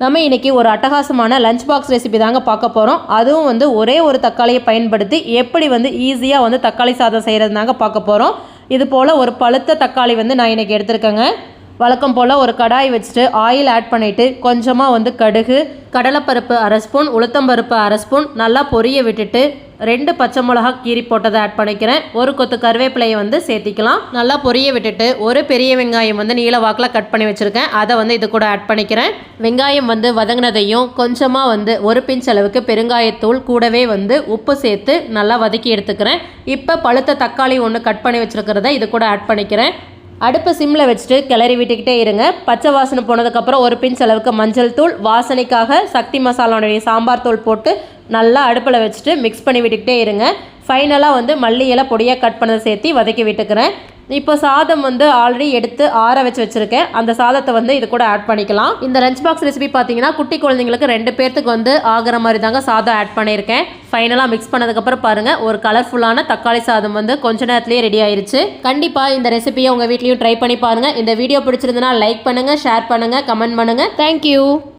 நம்ம இன்றைக்கி ஒரு அட்டகாசமான லஞ்ச் பாக்ஸ் ரெசிபி தாங்க பார்க்க போகிறோம். அதுவும் வந்து ஒரே ஒரு தக்காளியை பயன்படுத்தி எப்படி வந்து ஈஸியாக வந்து தக்காளி சாதம் செய்கிறது தாங்க பார்க்க போகிறோம். இது போல் ஒரு பழுத்த தக்காளி வந்து நான் இன்றைக்கி எடுத்துருக்கேங்க. வழக்கம் போல் ஒரு கடாய் வச்சுட்டு ஆயில் ஆட் பண்ணிவிட்டு கொஞ்சமாக வந்து கடுகு, கடலைப்பருப்பு அரை ஸ்பூன், உளுத்தம்பருப்பு அரை ஸ்பூன் நல்லா பொரிய விட்டுட்டு 2 பச்சை மிளகா கீரி போட்டதை ஆட் பண்ணிக்கிறேன். ஒரு கொத்து கருவேப்பிலையை வந்து சேர்த்திக்கலாம். நல்லா பொரிய விட்டுட்டு ஒரு பெரிய வெங்காயம் வந்து நீல வாக்கில் கட் பண்ணி வச்சுருக்கேன். அதை வந்து இது கூட ஆட் பண்ணிக்கிறேன். வெங்காயம் வந்து வதங்கினதையும் கொஞ்சமாக வந்து ஒரு பிஞ்ச் அளவுக்கு பெருங்காயத்தூள் கூடவே வந்து உப்பு சேர்த்து நல்லா வதக்கி எடுத்துக்கிறேன். இப்போ பழுத்த தக்காளி ஒன்று கட் பண்ணி வச்சுருக்கிறத இது கூட ஆட் பண்ணிக்கிறேன். அடுப்பை சிம்மில் வச்சுட்டு கிளறி விட்டுக்கிட்டே இருங்க. பச்சை வாசனை போனதுக்கப்புறம் ஒரு பிஞ்ச் அளவுக்கு மஞ்சள் தூள், வாசனைக்காக சக்தி மசாலாவுடைய சாம்பார் தூள் போட்டு நல்லா அடுப்பில் வச்சுட்டு மிக்ஸ் பண்ணி விட்டுக்கிட்டே இருங்க. ஃபைனலாக வந்து மல்லி இலை பொடியாக கட் பண்ணதை சேர்த்து வதக்கி விட்டுக்கிறேன். இப்போ சாதம் வந்து ஆல்ரெடி எடுத்து ஆற வச்சுருக்கேன். அந்த சாதத்தை வந்து இது கூட ஆட் பண்ணிக்கலாம். இந்த லஞ்ச் பாக்ஸ் ரெசிபி பார்த்தீங்கன்னா குட்டி குழந்தைங்களுக்கு 2 பேர்த்துக்கு வந்து ஆகிற மாதிரி தாங்க சாதம் ஆட் பண்ணியிருக்கேன். ஃபைனலாக மிக்ஸ் பண்ணதுக்கப்புறம் பாருங்கள், ஒரு கலர்ஃபுல்லான தக்காளி சாதம் வந்து கொஞ்ச நேரத்துலேயே ரெடி ஆயிருச்சு. கண்டிப்பாக இந்த ரெசிபியை உங்கள் வீட்லேயும் ட்ரை பண்ணி பாருங்கள். இந்த வீடியோ பிடிச்சிருந்தனா லைக் பண்ணுங்கள், ஷேர் பண்ணுங்கள், கமெண்ட் பண்ணுங்கள். தேங்க்யூ.